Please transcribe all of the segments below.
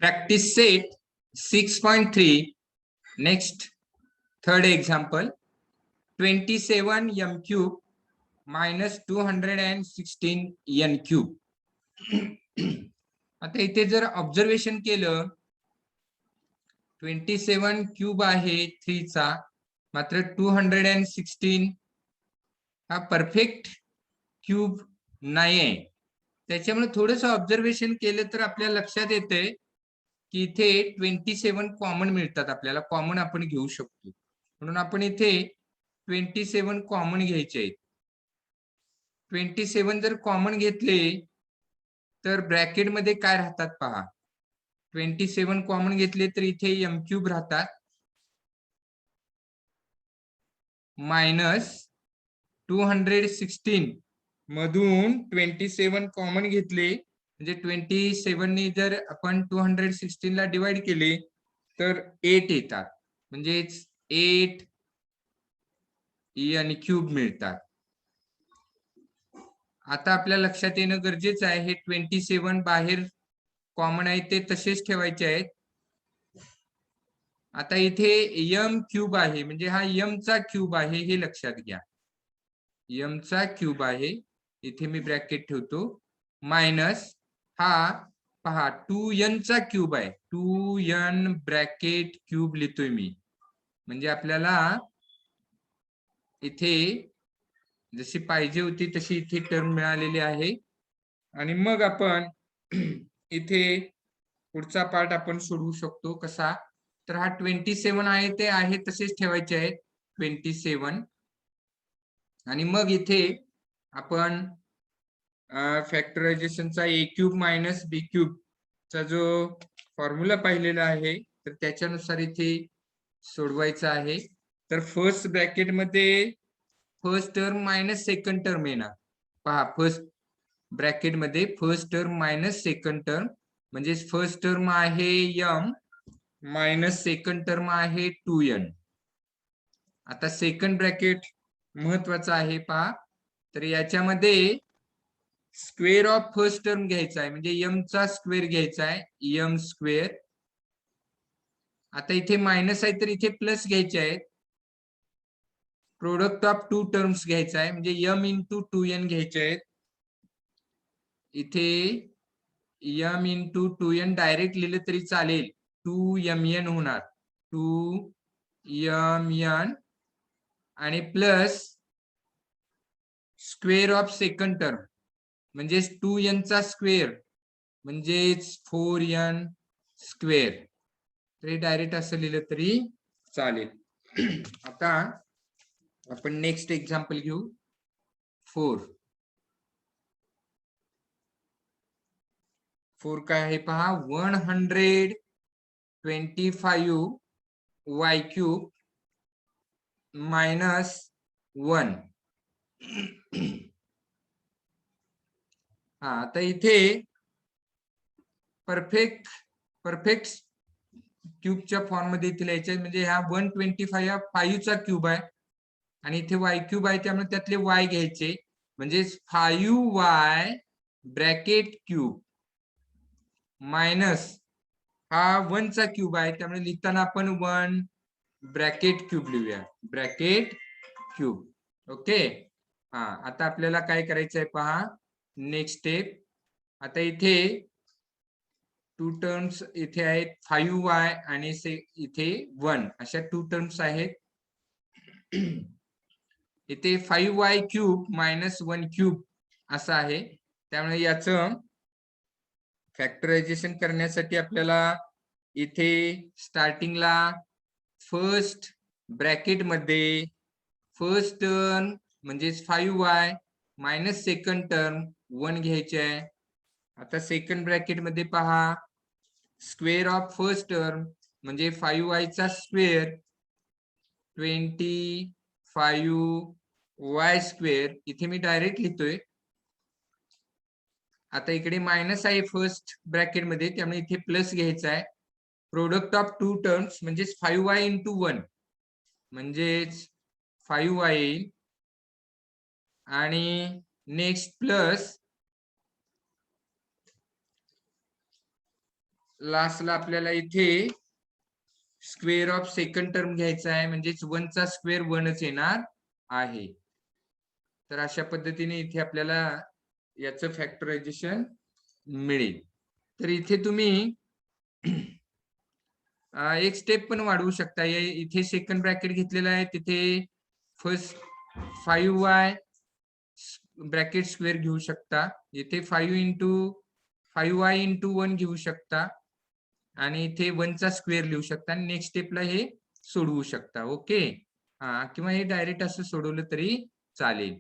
Practice set 6.3. Next, third example. 27 m cube minus 216 n cube. आता इथे जर observation केलं 27 क्यूब आहे 3 चा, मात्र 216 हा परफेक्ट क्यूब नाही आहे. त्याच्यामुळे थोडस ऑब्झर्वेशन केलं तर आपल्या लक्षात येते की इथे 27 कॉमन मिळतात. आपल्याला कॉमन आपण घेऊ शकतो, म्हणून आपण इथे 27 कॉमन घ्यायचे आहेत. 27 जर कॉमन घेतले तर ब्रॅकेट मध्ये काय राहतात पहा. 27 कॉमन घेतले तर इथे m क्यूब राहतात मायनस 216 मधून 27 कॉमन घेतले म्हणजे 27 ने जर आपण 216 ला डिवाइड केले तर 8 येतात, म्हणजेच 8 n क्यूब मिळतात. आता आपल्या लक्षात येणं गरजेचं आहे, हे 27 बाहेर कॉमन आहे ते तसेच ठेवायचे आहेत. आता इथे m क्यूब आहे म्हणजे हा m चा क्यूब आहे हे लक्षात घ्या. m चा क्यूब आहे, इथे मी ब्रॅकेट ठेवतो, मायनस हा पहा 2n चा क्यूब आहे, 2n ब्रॅकेट क्यूब लिहितोय मी. म्हणजे आपल्याला इथे जशी पाहिजे होती तशी इथे टर्म मिळालेली आहे. आणि मग आपण इथे पुढचा पार्ट आपण सोडवू शकतो. कसा तर हा 27 आहे ते आहे तसेच ठेवायचे आहेत 27. आणि मग इथे आपण फॅक्टरायझेशनचा a cube minus b cube चा जो फॉर्म्युला पाहिलेला आहे तर त्याच्यानुसार इथे सोडवायचा आहे. तर फर्स्ट ब्रॅकेट मध्ये first term minus second term येणार. पहा, फर्स्ट ब्रॅकेट मध्ये first term minus second term, म्हणजे फर्स्ट टर्म आहे m मायनस सेकंड टर्म आहे 2n. आता सेकंड ब्रॅकेट महत्वाचा आहे पहा. तर याच्यामध्ये स्क्वेअर ऑफ फर्स्ट टर्म घ्यायचा आहे, म्हणजे m चा स्क्वेअर घ्यायचा आहे, m स्क्वेअर. आता इथे मायनस आहे तर इथे प्लस घ्यायचे आहेत. प्रोडक्ट ऑफ टू टर्म्स घ्यायचा आहे, म्हणजे m इंटू 2n घ्यायचे आहेत. इथे m इंटू 2n डायरेक्ट लिहिले तरी चालेल, 2mn होणार, 2mn आणि plus square of second term म्हणजे 2n चा स्क्वेअर म्हणजेच 4n स्क्वेअर. तरी डायरेक्ट असं लिहिलं तरी चालेल. आता आपण नेक्स्ट एक्झाम्पल घेऊ 4. 4 काय आहे पहा, 125 y क्यूब मायनस 1. हा, आता इथे परफेक्ट क्यूबच्या फॉर्म मध्ये इथे लिहायचे, म्हणजे हा 125 हा 5 चा क्यूब आहे आणि इथे y क्यूब आहे, त्यामुळे त्यातले y घ्यायचे, म्हणजे 5y ब्रॅकेट क्यूब मायनस हा 1 चा क्यूब आहे, त्यामुळे लिहिताना आपण 1 ब्रॅकेट क्यूब लिहूया, ब्रॅकेट क्यूब. ओके. हा, आता आपल्याला काय करायचं आहे पहा, नेक्स्ट स्टेप. आता इथे टू टर्म्स इथे आहेत 5y आणि इथे 1 अशा टू टर्म्स आहेत. इथे 5y क्यूब मायनस 1 क्यूब असं आहे, त्यामुळे याचं फॅक्टरायझेशन करण्यासाठी आपल्याला इथे स्टार्टिंगला फर्स्ट ब्रॅकेट मध्ये फर्स्ट टर्म म्हणजे 5y मायनस सेकंड टर्म 1 घ्यायचे आहे. आता सेकंड ब्रॅकेट मध्ये पहा, स्क्वेअर ऑफ फर्स्ट टर्म म्हणजे 5y चा स्क्वेअर 25y स्क्वेअर, इथे मी डायरेक्ट लिहितोय. आता इकडे मायनस आहे फर्स्ट ब्रॅकेट मध्ये, त्यामुळे इथे प्लस घ्यायचा आहे. प्रोडक्ट ऑफ टू टर्म्स म्हणजेच 5y इंटू 1 म्हणजेच 5y येईल, आणि नेक्स्ट प्लस लास्टला आपल्याला इथे स्क्वेअर ऑफ सेकंड टर्म घ्यायचा आहे, म्हणजेच 1 चा स्क्वेअर 1च येणार आहे. तर अशा पद्धतीने इथे आपल्याला याचं फॅक्टरायझेशन मिळेल. तर इथे तुम्ही एक स्टेप पण वाढवू शकता. इथे सेकंड ब्रॅकेट घेतलेला आहे, तिथे फर्स्ट 5y ब्रॅकेट स्क्वेअर घेऊ शकता. इथे 5y इंटू 1 घेऊ शकता आणि इथे 1 चा स्क्वेअर लिहू शकता आणि नेक्स्ट स्टेपला हे सोडवू शकता. ओके, किंवा हे डायरेक्ट असं सोडवलं तरी चालेल.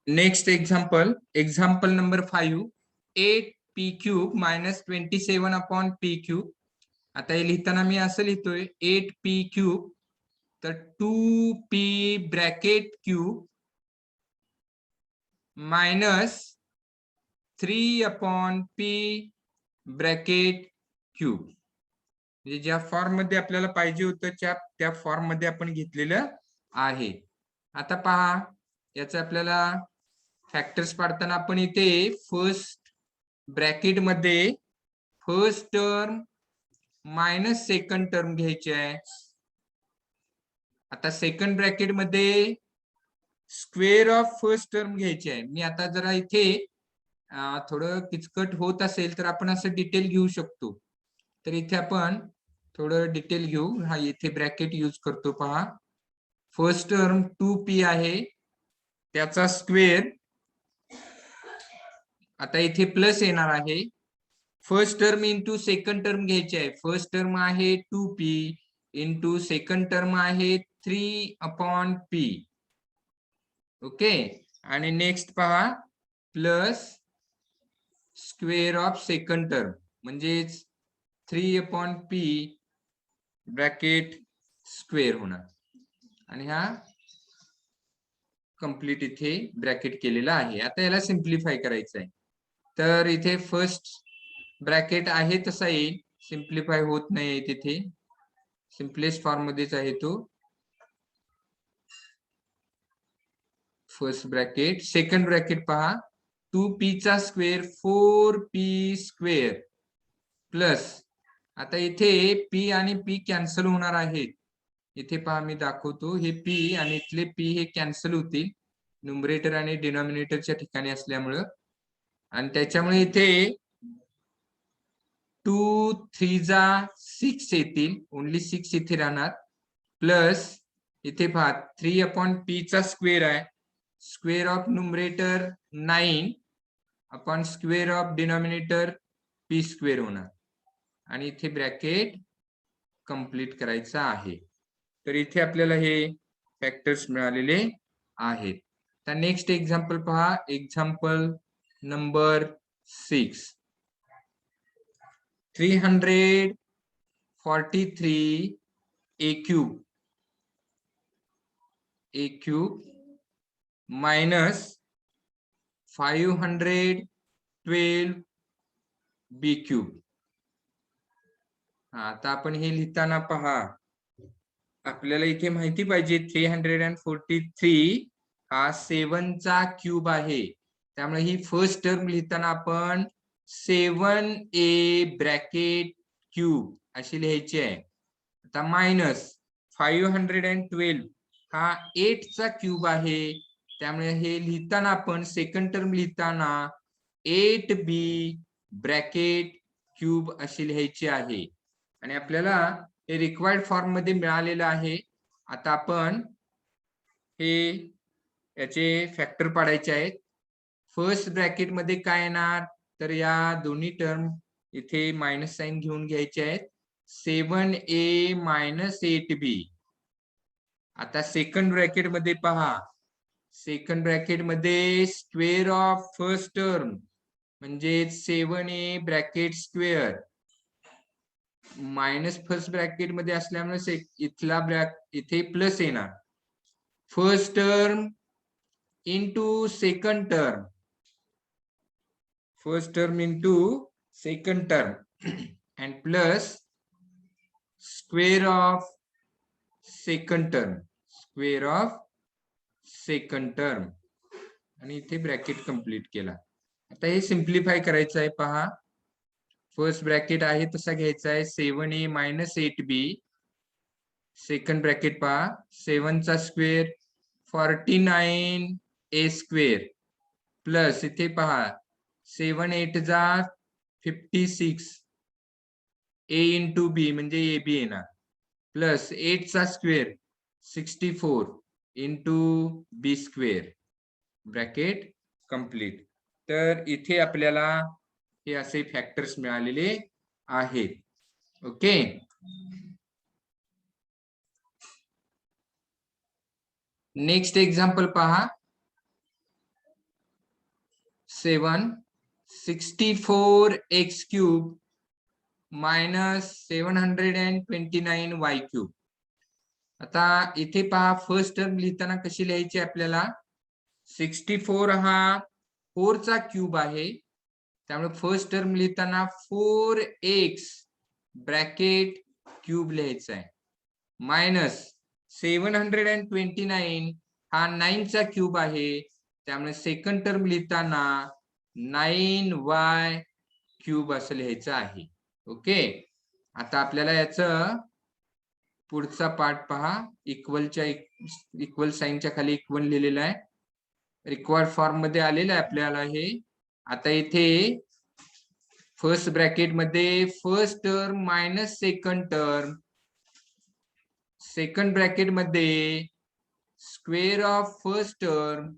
Next example number 5, 8p cube minus 27 upon p cube. आता हे लिहिताना मी असं लिहितोय 8p क्यूब, तर 2p bracket cube minus 3 upon p bracket cube. म्हणजे ज्या फॉर्म मध्ये आपल्याला पाहिजे होतं त्या फॉर्म मध्ये आपण घेतलेलं आहे. आता पहा, याचं आपल्याला फॅक्टर्स पाडताना आपण इथे फर्स्ट ब्रॅकेट मध्ये first term minus second term घ्यायची आहे. आता सेकंड ब्रॅकेट मध्ये स्क्वेअर ऑफ फर्स्ट टर्म घ्यायची आहे. मी आता जरा इथे थोडं किचकट होत असेल तर आपण असं डिटेल घेऊ शकतो. तर इथे आपण थोडं डिटेल घेऊ. हा इथे ब्रॅकेट यूज करतो पहा. फर्स्ट टर्म 2p आहे, त्याचा स्क्वेअर. आता इथे प्लस येणार आहे. First term into second term घ्यायची आहे. फर्स्ट टर्म आहे 2p इंटू सेकंड टर्म आहे 3 अपॉन p. ओके, आणि नेक्स्ट पहा plus square of second term म्हणजेच 3 अपॉन p ब्रॅकेट स्क्वेअर होणार. आणि हा कंप्लीट इथे ब्रॅकेट केलेला आहे. आता याला सिम्प्लिफाय करायचं आहे. तर इथे फर्स्ट ब्रॅकेट आहे तसा येईल, सिम्प्लिफाय होत नाही तिथे, सिम्पलेस्ट फॉर्म मध्येच आहे तो. फर्स्ट ब्रॅकेट, सेकंड ब्रॅकेट पहा 2p चा स्क्वेअर 4p स्क्वेअर प्लस, आता इथे p आणि p कॅन्सल होणार आहेत. इथे पहा मी दाखवतो, हे p आणि इथले p हे कॅन्सल होतील न्यूमरेटर आणि डिनॉमिनेटरच्या ठिकाणी असल्यामुळं, आणि त्याच्यामुळे इथे 2 3 जा 6 येतील, ओनली 6 इथे राहणार. प्लस इथे पहा 3 अपॉन p चा स्क्वेअर आहे, square of numerator 9 upon square of denominator p square होणार, आणि इथे ब्रॅकेट कंप्लीट करायचा आहे. तर इथे आपल्याला हे फॅक्टर्स मिळालेले आहेत. तर नेक्स्ट एक्झाम्पल पहा, example number 6, 343 a cube minus 512 b cube. आता आपण हे लिहिताना पहा, आपल्याला इथे माहिती पाहिजे 343 हा 7 चा क्यूब आहे, त्यामुळे ही फर्स्ट टर्म लिहिताना आपण 7a ब्रॅकेट क्यूब अशी लिहायची आहे. आता मायनस 512 हा 8 चा क्यूब आहे, त्यामुळे हे लिहिताना आपण सेकंड टर्म लिहिताना 8b ब्रॅकेट क्यूब अशी लिहायची आहे. आणि आपल्याला हे रिक्वायर्ड फॉर्म मध्ये मिळालेलं आहे. आता आपण हे याचे फॅक्टर पाडायचे आहेत. फर्स्ट ब्रॅकेट मध्ये काय येणार, तर या दोन्ही टर्म इथे मायनस साइन घेऊन घ्यायचे आहेत. 7a minus 8b. आता सेकंड ब्रॅकेट मध्ये पहा, सेकंड ब्रॅकेट मध्ये स्क्वेअर ऑफ फर्स्ट टर्म म्हणजे 7a bracket square minus first bracket मध्ये असल्यामुळे इथे प्लस येणार. First term into second term, first term into second term and plus square of second term, square of second term, आणि इथे bracket complete केला. आता हे सिम्प्लिफाय करायचं आहे पहा. फर्स्ट ब्रॅकेट आहे तसा घ्यायचा आहे 7a minus 8b. Second bracket पहा 7 चा स्क्वेअर 49a स्क्वेअर प्लस इथे पहा 7 8 जा 56 a इंटू बी म्हणजे ए बी येणार प्लस 8 चा स्क्वेअर 64 इंटू बी स्क्वेअर ब्रॅकेट कंप्लीट. तर इथे आपल्याला हे असे फॅक्टर्स मिळालेले आहेत. ओके. नेक्स्ट एक्झाम्पल पहा 7 64x cube minus 729y cube. आता इथे पहा फर्स्ट टर्म लिहिताना कशी लिहायची आपल्याला 64 हा 4 चा क्यूब आहे त्यामुळे फर्स्ट टर्म लिहिताना 4x ब्रॅकेट क्यूब लिहायचा आहे मायनस 729 हा 9 चा क्यूब आहे त्यामुळे सेकंड टर्म लिहिताना 9y क्यूब असं लिहायचं आहे. ओके. आता आपल्याला याचं पुढचा पार्ट पहा इक्वल साइनच्या खाली इक्वल लिहिलेला आहे रिक्वायर्ड फॉर्म मध्ये आलेलं आहे आपल्याला हे. आता इथे फर्स्ट ब्रॅकेट मध्ये first term minus second term second bracket मध्ये square of first term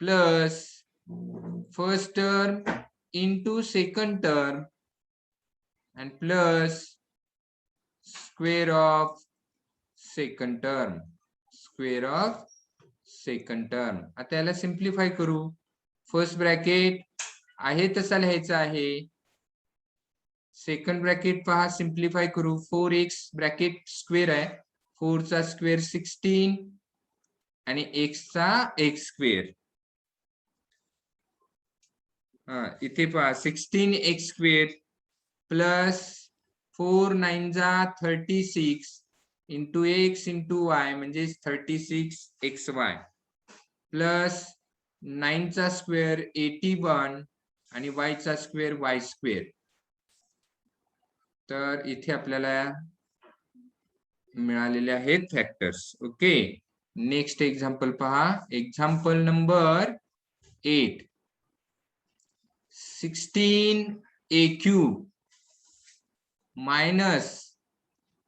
plus first term into second term and plus square of second term square of second term. आता याला सिम्प्लिफाय करू. फर्स्ट ब्रॅकेट आहे तसा लिहायचा आहे second bracket पहा simplify करू 4x ब्रॅकेट स्क्वेअर आहे 4 चा स्क्वेअर 16 आणि x चा x स्क्वेअर. इथे पहा 16x स्क्वेअर प्लस 4 9 जा 36 इंटू एक्स इंटू वाय म्हणजे 36xy प्लस 9 चा स्क्वेअर 81 आणि y चा स्क्वेअर y स्क्वेअर. तर इथे आपल्याला मिळालेले आहेत फॅक्टर्स. ओके. नेक्स्ट एक्झाम्पल पहा example number 8 16a cube minus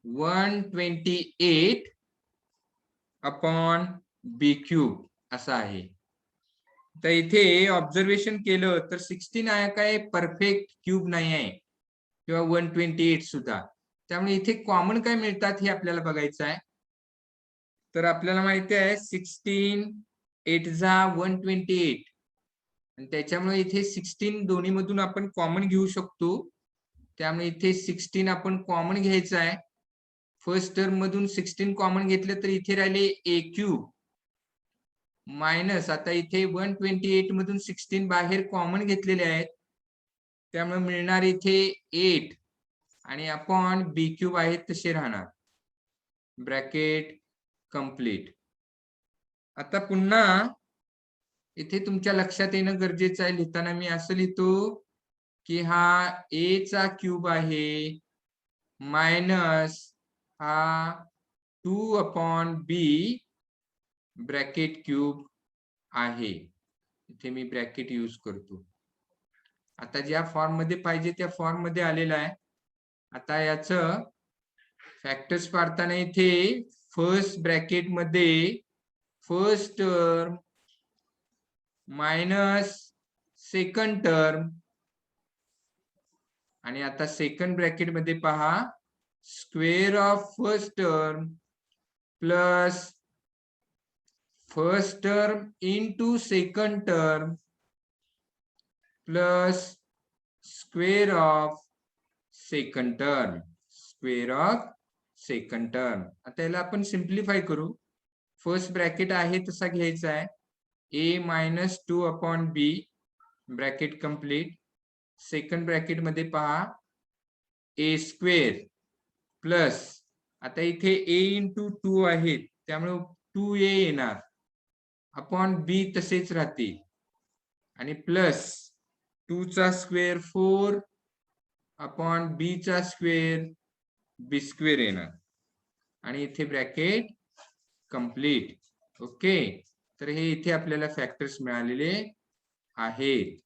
128 upon b cube असा आहे. तर इथे ऑब्झर्वेशन केलं तर 16 आहे काय परफेक्ट क्यूब नाही आहे किंवा 128 सुद्धा. त्यामुळे इथे कॉमन काय मिळतात हे आपल्याला बघायचं आहे. तर आपल्याला माहिती आहे 16 8 जा 128 आणि त्याच्यामुळे इथे 16 दोन्ही मधून आपण कॉमन घेऊ शकतो. त्यामुळे इथे 16 आपण कॉमन घ्यायचं आहे. फर्स्ट टर्म मधून 16 कॉमन घेतलं तर इथे राहिले a क्यूब मायनस आता इथे 128 मधून 16 बाहेर कॉमन घेतलेले आहेत त्यामुळे मिळणार इथे 8 आणि अपॉन बी क्यूब आहेत तसे राहणार ब्रॅकेट कंप्लीट. आता पुन्हा इथे तुमच्या लक्षात येणं गरजेचं आहे लिहिताना मी असं लिहितो की हा a चा क्यूब आहे मायनस हा 2 अपॉन बी ब्रॅकेट क्यूब आहे. इथे मी ब्रॅकेट यूज करतो. आता ज्या फॉर्म मध्ये पाहिजे त्या फॉर्म मध्ये आलेला आहे. आता याचं फॅक्टर्स पाडताना इथे फर्स्ट ब्रॅकेट मध्ये first term minus second term आणि आता सेकंड ब्रॅकेट मध्ये पहा square of first term plus first term into second term plus square of second term square of second term. आता याला आपण सिम्प्लिफाय करू. फर्स्ट ब्रॅकेट आहे तसा घ्यायचा आहे a minus 2 upon b bracket complete. Second bracket मध्ये पहा a स्क्वेअर प्लस आता इथे a इंटू 2 आहेत त्यामुळे 2a येणार अपॉन बी तसेच राहते आणि प्लस 2 चा स्क्वेअर 4 अपॉन बी चा स्क्वेअर बी स्क्वेअर येणार आणि इथे ब्रॅकेट कंप्लीट. ओके, तर हे इथे आपल्याला फॅक्टर्स मिळालेले आहेत.